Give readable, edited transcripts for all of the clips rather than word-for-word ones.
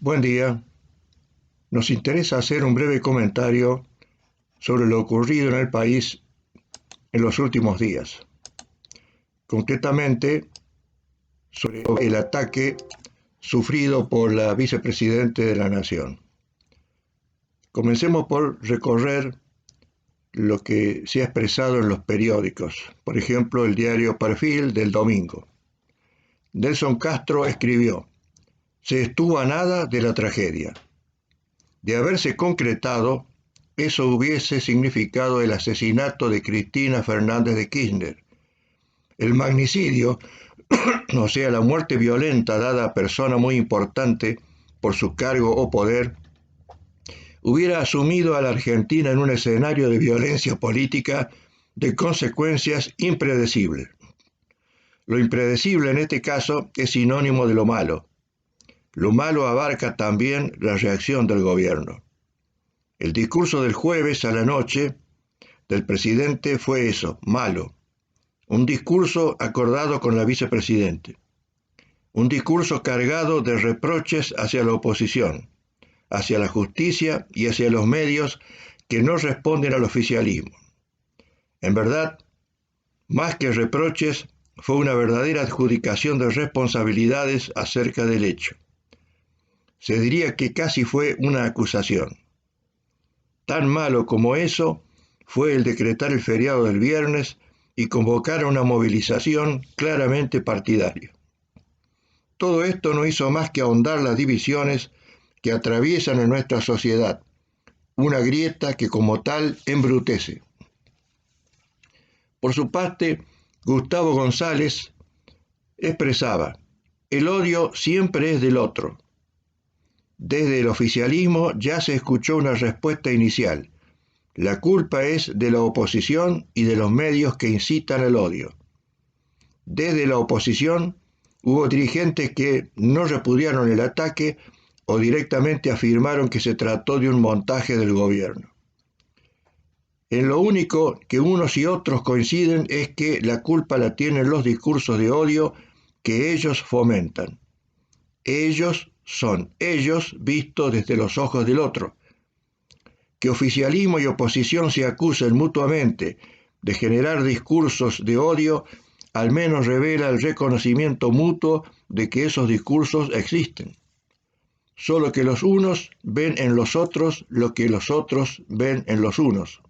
Buen día. Nos interesa hacer un breve comentario sobre lo ocurrido en el país en los últimos días. Concretamente, sobre el ataque sufrido por la vicepresidenta de la Nación. Comencemos por recorrer lo que se ha expresado en los periódicos. Por ejemplo, el diario Perfil del domingo. Nelson Castro escribió: "Se estuvo a nada de la tragedia. De haberse concretado, eso hubiese significado el asesinato de Cristina Fernández de Kirchner. El magnicidio, o sea, la muerte violenta dada a persona muy importante por su cargo o poder, hubiera asumido a la Argentina en un escenario de violencia política de consecuencias impredecibles. Lo impredecible en este caso es sinónimo de lo malo. Lo malo abarca también la reacción del gobierno. El discurso del jueves a la noche del presidente fue eso, malo. Un discurso acordado con la vicepresidenta. Un discurso cargado de reproches hacia la oposición, hacia la justicia y hacia los medios que no responden al oficialismo. En verdad, más que reproches, fue una verdadera adjudicación de responsabilidades acerca del hecho. Se diría que casi fue una acusación. Tan malo como eso fue el decretar el feriado del viernes y convocar a una movilización claramente partidaria. Todo esto no hizo más que ahondar las divisiones que atraviesan en nuestra sociedad, una grieta que como tal embrutece. Por su parte, Gustavo González expresaba: "El odio siempre es del otro". Desde el oficialismo ya se escuchó una respuesta inicial: la culpa es de la oposición y de los medios que incitan al odio. Desde la oposición hubo dirigentes que no repudiaron el ataque o directamente afirmaron que se trató de un montaje del gobierno. En lo único que unos y otros coinciden es que la culpa la tienen los discursos de odio que ellos fomentan. Ellos son ellos vistos desde los ojos del otro. Que oficialismo y oposición se acusen mutuamente de generar discursos de odio, al menos revela el reconocimiento mutuo de que esos discursos existen. Solo que los unos ven en los otros lo que los otros ven en los unos.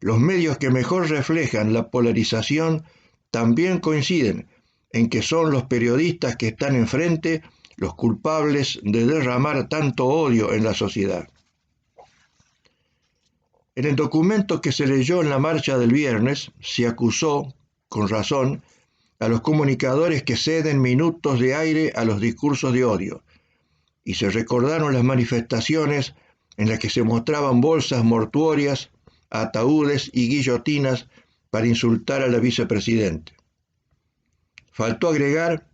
Los medios que mejor reflejan la polarización también coinciden en que son los periodistas que están enfrente los culpables de derramar tanto odio en la sociedad. En el documento que se leyó en la marcha del viernes, se acusó, con razón, a los comunicadores que ceden minutos de aire a los discursos de odio, y se recordaron las manifestaciones en las que se mostraban bolsas mortuorias, ataúdes y guillotinas para insultar a la vicepresidenta. Faltó agregar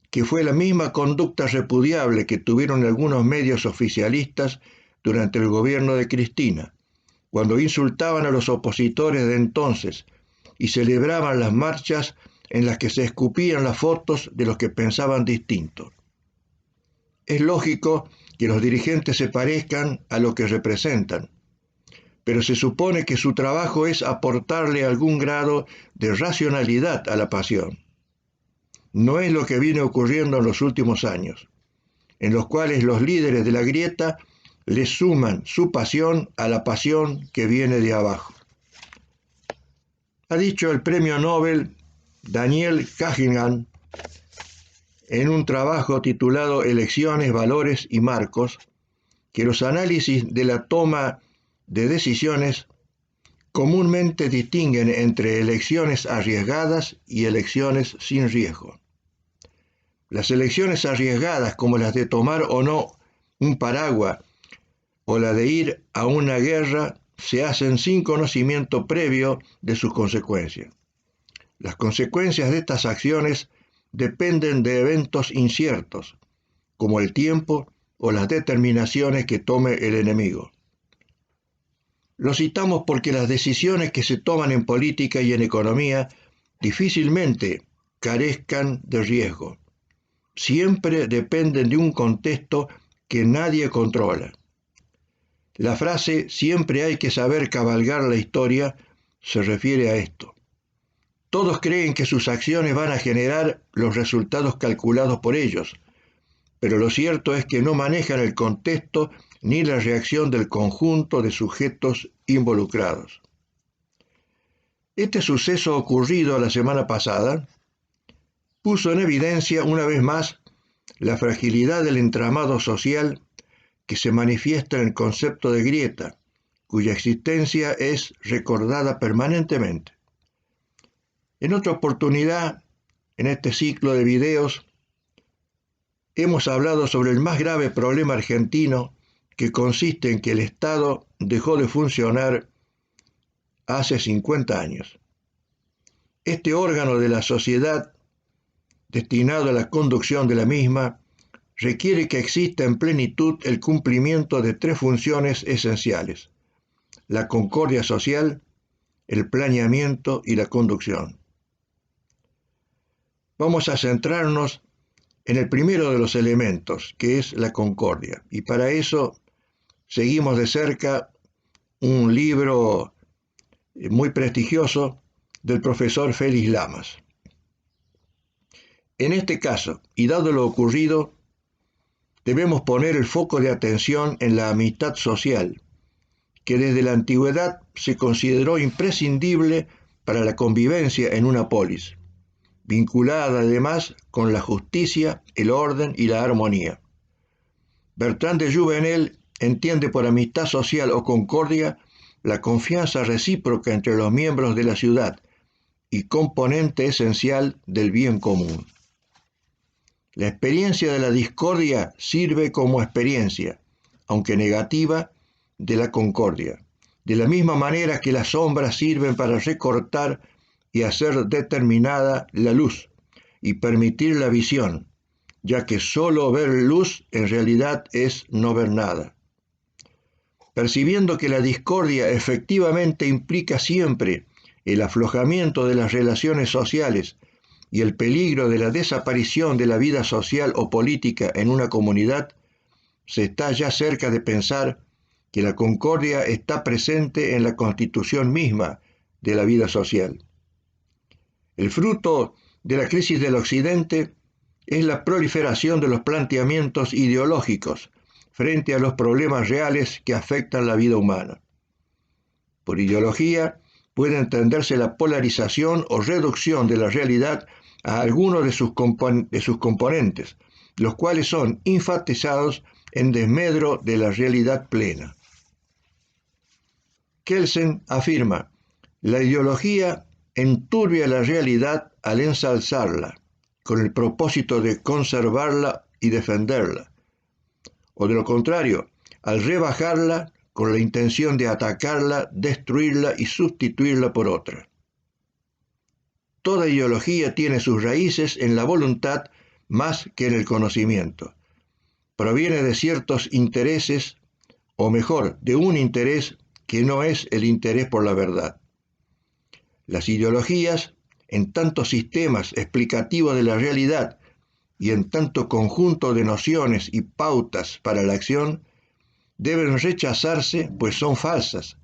que fue la misma conducta repudiable que tuvieron algunos medios oficialistas durante el gobierno de Cristina, cuando insultaban a los opositores de entonces y celebraban las marchas en las que se escupían las fotos de los que pensaban distinto. Es lógico que los dirigentes se parezcan a lo que representan, pero se supone que su trabajo es aportarle algún grado de racionalidad a la pasión. No es lo que viene ocurriendo en los últimos años, en los cuales los líderes de la grieta le suman su pasión a la pasión que viene de abajo. Ha dicho el premio Nobel Daniel Kahneman en un trabajo titulado Elecciones, Valores y Marcos, que los análisis de la toma de decisiones comúnmente distinguen entre elecciones arriesgadas y elecciones sin riesgo. Las elecciones arriesgadas, como las de tomar o no un paraguas o la de ir a una guerra, se hacen sin conocimiento previo de sus consecuencias. Las consecuencias de estas acciones dependen de eventos inciertos, como el tiempo o las determinaciones que tome el enemigo. Lo citamos porque las decisiones que se toman en política y en economía difícilmente carezcan de riesgo. Siempre dependen de un contexto que nadie controla. La frase "siempre hay que saber cabalgar la historia" se refiere a esto. Todos creen que sus acciones van a generar los resultados calculados por ellos, pero lo cierto es que no manejan el contexto ni la reacción del conjunto de sujetos involucrados. Este suceso ocurrido la semana pasada puso en evidencia una vez más la fragilidad del entramado social que se manifiesta en el concepto de grieta, cuya existencia es recordada permanentemente. En otra oportunidad, en este ciclo de videos, hemos hablado sobre el más grave problema argentino, que consiste en que el Estado dejó de funcionar hace 50 años. Este órgano de la sociedad, destinado a la conducción de la misma, requiere que exista en plenitud el cumplimiento de 3 funciones esenciales: la concordia social, el planeamiento y la conducción. Vamos a centrarnos en el primero de los elementos, que es la concordia, y para eso seguimos de cerca un libro muy prestigioso del profesor Félix Lamas. En este caso, y dado lo ocurrido, debemos poner el foco de atención en la amistad social, que desde la antigüedad se consideró imprescindible para la convivencia en una polis, vinculada además con la justicia, el orden y la armonía. Bertrand de Jouvenel entiende por amistad social o concordia la confianza recíproca entre los miembros de la ciudad y componente esencial del bien común. La experiencia de la discordia sirve como experiencia, aunque negativa, de la concordia, de la misma manera que las sombras sirven para recortar y hacer determinada la luz y permitir la visión, ya que solo ver luz en realidad es no ver nada. Percibiendo que la discordia efectivamente implica siempre el aflojamiento de las relaciones sociales y el peligro de la desaparición de la vida social o política en una comunidad, se está ya cerca de pensar que la concordia está presente en la constitución misma de la vida social. El fruto de la crisis del Occidente es la proliferación de los planteamientos ideológicos frente a los problemas reales que afectan la vida humana. Por ideología puede entenderse la polarización o reducción de la realidad a alguno de sus componentes, los cuales son enfatizados en desmedro de la realidad plena. Kelsen afirma: la ideología enturbia la realidad al ensalzarla, con el propósito de conservarla y defenderla, o de lo contrario, al rebajarla con la intención de atacarla, destruirla y sustituirla por otra. Toda ideología tiene sus raíces en la voluntad más que en el conocimiento. Proviene de ciertos intereses, o mejor, de un interés que no es el interés por la verdad. Las ideologías, en tantos sistemas explicativos de la realidad y en tanto conjunto de nociones y pautas para la acción, deben rechazarse, pues son falsas,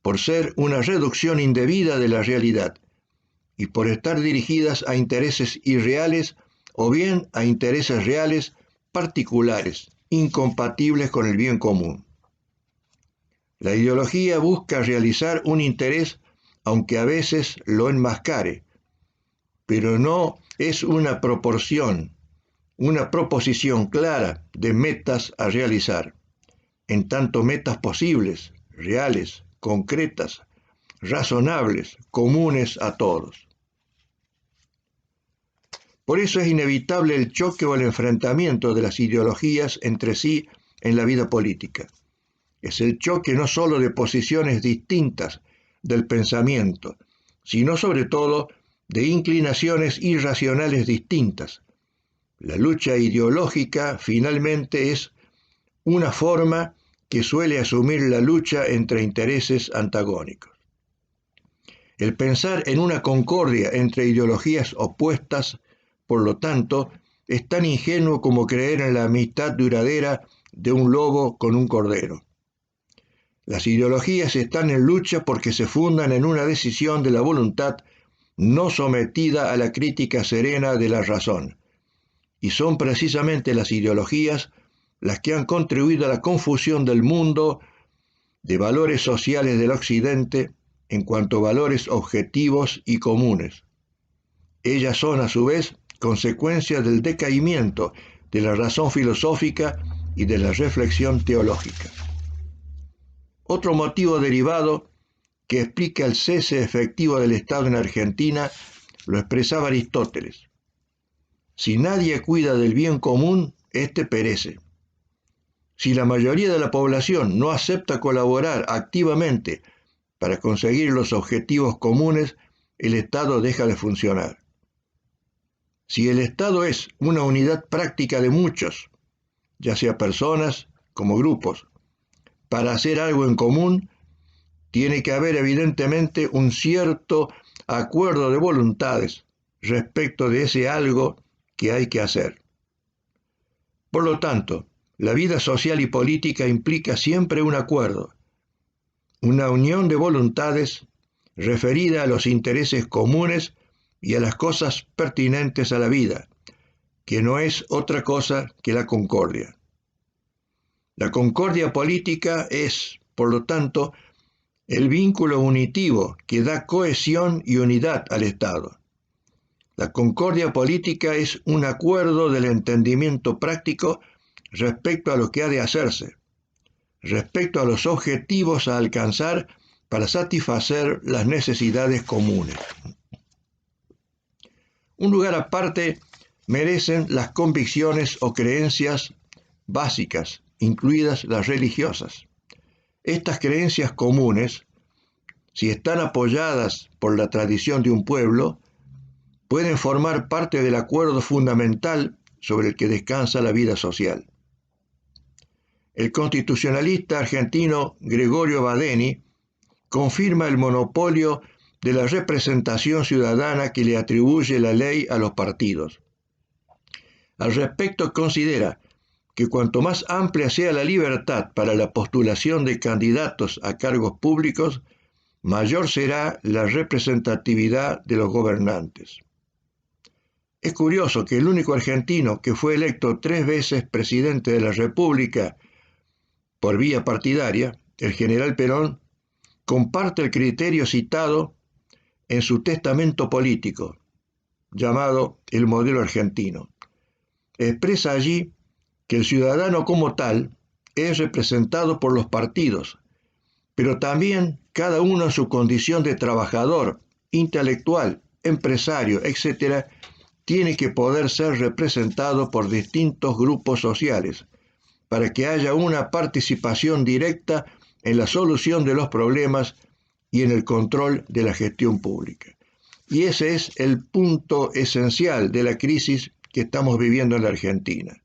por ser una reducción indebida de la realidad y por estar dirigidas a intereses irreales o bien a intereses reales particulares, incompatibles con el bien común. La ideología busca realizar un interés, aunque a veces lo enmascare, pero no es una proposición clara de metas a realizar, en tanto metas posibles, reales, concretas, razonables, comunes a todos. Por eso es inevitable el choque o el enfrentamiento de las ideologías entre sí en la vida política. Es el choque no solo de posiciones distintas del pensamiento, sino sobre todo de inclinaciones irracionales distintas. La lucha ideológica finalmente es una forma que suele asumir la lucha entre intereses antagónicos. El pensar en una concordia entre ideologías opuestas, por lo tanto, es tan ingenuo como creer en la amistad duradera de un lobo con un cordero. Las ideologías están en lucha porque se fundan en una decisión de la voluntad no sometida a la crítica serena de la razón. Y son precisamente las ideologías las que han contribuido a la confusión del mundo de valores sociales del Occidente en cuanto a valores objetivos y comunes. Ellas son, a su vez, consecuencia del decaimiento de la razón filosófica y de la reflexión teológica. Otro motivo derivado que explica el cese efectivo del Estado en Argentina lo expresaba Aristóteles. Si nadie cuida del bien común, éste perece. Si la mayoría de la población no acepta colaborar activamente para conseguir los objetivos comunes, el Estado deja de funcionar. Si el Estado es una unidad práctica de muchos, ya sea personas como grupos, para hacer algo en común, tiene que haber evidentemente un cierto acuerdo de voluntades respecto de ese algo que hay que hacer. Por lo tanto, la vida social y política implica siempre un acuerdo, una unión de voluntades referida a los intereses comunes y a las cosas pertinentes a la vida, que no es otra cosa que la concordia. La concordia política es, por lo tanto, el vínculo unitivo que da cohesión y unidad al Estado. La concordia política es un acuerdo del entendimiento práctico respecto a lo que ha de hacerse, respecto a los objetivos a alcanzar para satisfacer las necesidades comunes. Un lugar aparte merecen las convicciones o creencias básicas, incluidas las religiosas. Estas creencias comunes, si están apoyadas por la tradición de un pueblo, pueden formar parte del acuerdo fundamental sobre el que descansa la vida social. El constitucionalista argentino Gregorio Badeni confirma el monopolio de la representación ciudadana que le atribuye la ley a los partidos. Al respecto, considera que cuanto más amplia sea la libertad para la postulación de candidatos a cargos públicos, mayor será la representatividad de los gobernantes. Es curioso que el único argentino que fue electo 3 veces presidente de la República por vía partidaria, el general Perón, comparte el criterio citado en su testamento político, llamado el modelo argentino. Expresa allí que el ciudadano como tal es representado por los partidos, pero también cada uno en su condición de trabajador, intelectual, empresario, etc., tiene que poder ser representado por distintos grupos sociales, para que haya una participación directa en la solución de los problemas y en el control de la gestión pública. Y ese es el punto esencial de la crisis que estamos viviendo en la Argentina.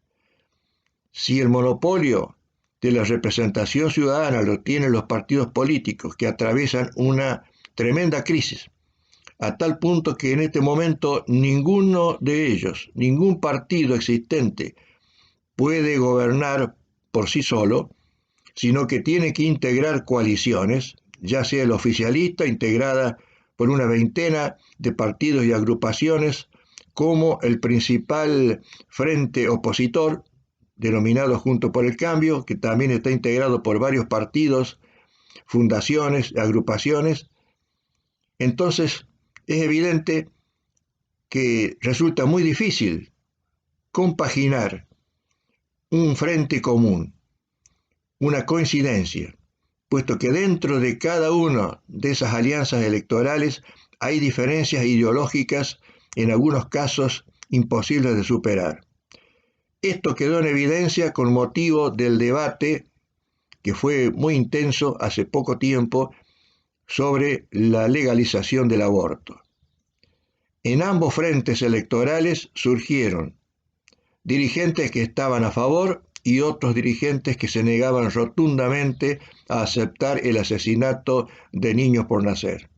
Si el monopolio de la representación ciudadana lo tienen los partidos políticos que atraviesan una tremenda crisis, a tal punto que en este momento ninguno de ellos, ningún partido existente puede gobernar por sí solo, sino que tiene que integrar coaliciones, ya sea el oficialista, integrada por una veintena de partidos y agrupaciones, como el principal frente opositor, denominado Juntos por el Cambio, que también está integrado por varios partidos, fundaciones, agrupaciones. Entonces, es evidente que resulta muy difícil compaginar un frente común, una coincidencia, puesto que dentro de cada una de esas alianzas electorales hay diferencias ideológicas, en algunos casos imposibles de superar. Esto quedó en evidencia con motivo del debate que fue muy intenso hace poco tiempo sobre la legalización del aborto. En ambos frentes electorales surgieron dirigentes que estaban a favor y otros dirigentes que se negaban rotundamente a aceptar el asesinato de niños por nacer.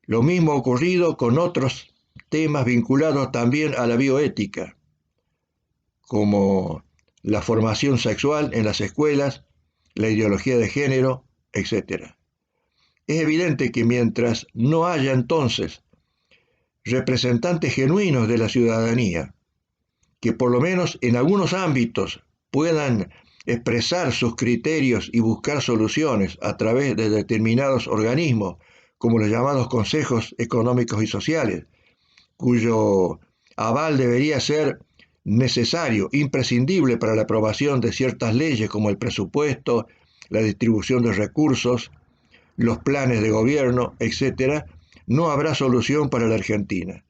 Lo mismo ha ocurrido con otros temas vinculados también a la bioética, como la formación sexual en las escuelas, la ideología de género, etc. Es evidente que mientras no haya entonces representantes genuinos de la ciudadanía, que por lo menos en algunos ámbitos puedan expresar sus criterios y buscar soluciones a través de determinados organismos, como los llamados consejos económicos y sociales, cuyo aval debería ser necesario, imprescindible para la aprobación de ciertas leyes como el presupuesto, la distribución de recursos, los planes de gobierno, etc., no habrá solución para la Argentina.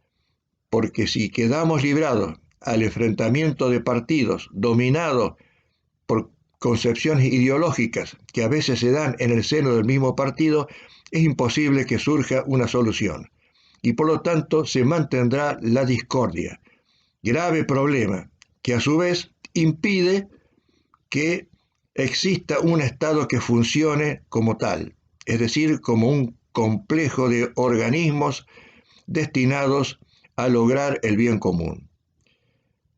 Porque si quedamos librados al enfrentamiento de partidos dominados por concepciones ideológicas que a veces se dan en el seno del mismo partido, es imposible que surja una solución. Y por lo tanto se mantendrá la discordia. Grave problema que a su vez impide que exista un Estado que funcione como tal, es decir, como un complejo de organismos destinados a lograr el bien común.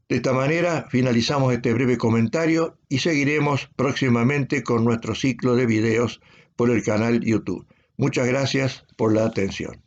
De esta manera finalizamos este breve comentario y seguiremos próximamente con nuestro ciclo de videos por el canal YouTube. Muchas gracias por la atención.